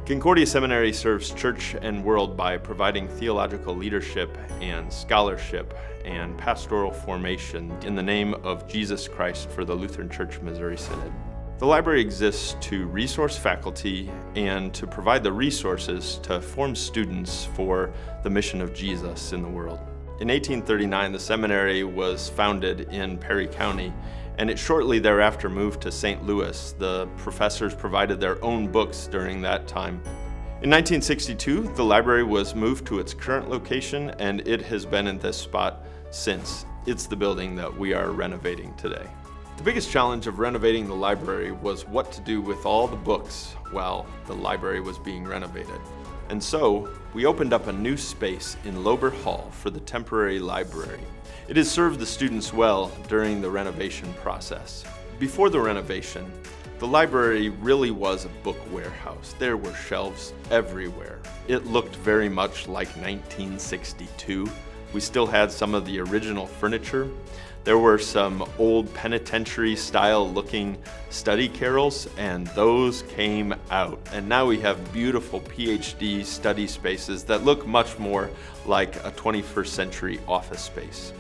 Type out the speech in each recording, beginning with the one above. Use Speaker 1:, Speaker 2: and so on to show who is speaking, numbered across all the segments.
Speaker 1: Concordia Seminary serves church and world by providing theological leadership and scholarship and pastoral formation in the name of Jesus Christ for the Lutheran Church Missouri Synod. The library exists to resource faculty and to provide the resources to form students for the mission of Jesus in the world. In 1839, the seminary was founded in Perry County, and it shortly thereafter moved to St. Louis. The professors provided their own books during that time. In 1962, the library was moved to its current location, and it has been in this spot since. It's the building that we are renovating today. The biggest challenge of renovating the library was what to do with all the books while the library was being renovated. And so, we opened up a new space in Lober Hall for the temporary library. It has served the students well during the renovation process. Before the renovation, the library really was a book warehouse. There were shelves everywhere. It looked very much like 1962. We still had some of the original furniture. There were some old penitentiary style looking study carrels, and those came out. And now we have beautiful PhD study spaces that look much more like a 21st century office space.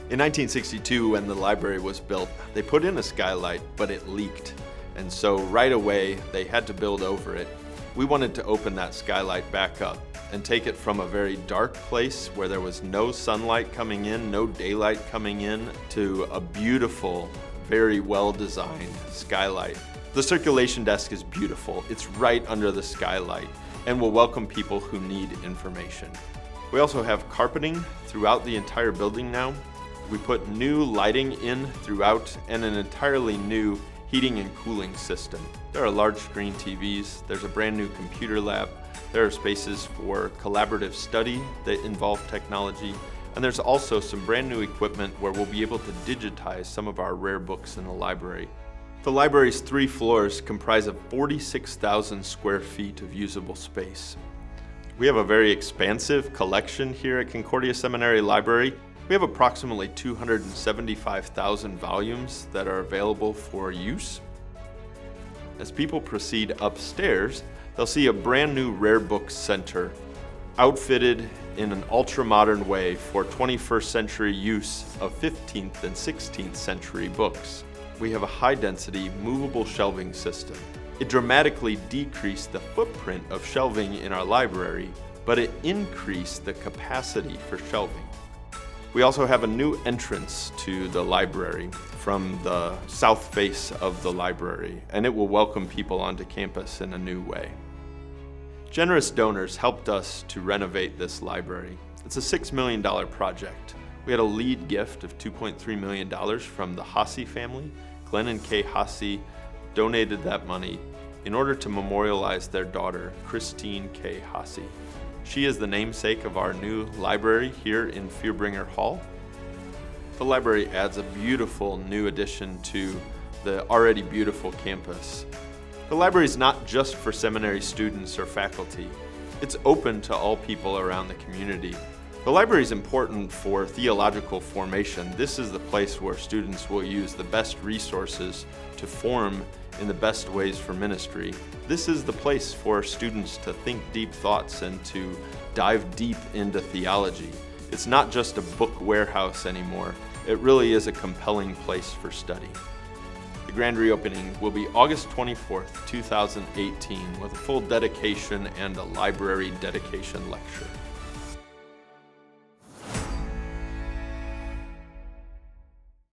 Speaker 1: In 1962, when the library was built, they put in a skylight, but it leaked. And so right away, they had to build over it. We wanted to open that skylight back up and take it from a very dark place where there was no sunlight coming in, no daylight coming in, to a beautiful, very well-designed skylight. The circulation desk is beautiful. It's right under the skylight and will welcome people who need information. We also have carpeting throughout the entire building now. We put new lighting in throughout and an entirely new heating and cooling system. There are large screen TVs, there's a brand new computer lab, there are spaces for collaborative study that involve technology, and there's also some brand new equipment where we'll be able to digitize some of our rare books in the library. The library's 3 floors comprise of 46,000 square feet of usable space. We have a very expansive collection here at Concordia Seminary Library. We have approximately 275,000 volumes that are available for use. As people proceed upstairs, they'll see a brand new rare books center outfitted in an ultra-modern way for 21st century use of 15th and 16th century books. We have a high-density movable shelving system. It dramatically decreased the footprint of shelving in our library, but it increased the capacity for shelving. We also have a new entrance to the library from the south face of the library, and it will welcome people onto campus in a new way. Generous donors helped us to renovate this library. It's a $6 million project. We had a lead gift of $2.3 million from the Hasse family. Glenn and Kay Hasse donated that money in order to memorialize their daughter, Christine K. Hasse. She is the namesake of our new library here in Fierbringer Hall. The library adds a beautiful new addition to the already beautiful campus. The library is not just for seminary students or faculty. It's open to all people around the community. The library is important for theological formation. This is the place where students will use the best resources to form in the best ways for ministry. This is the place for students to think deep thoughts and to dive deep into theology. It's not just a book warehouse anymore. It really is a compelling place for study. The grand reopening will be August 24th, 2018, with a full dedication and a library dedication lecture.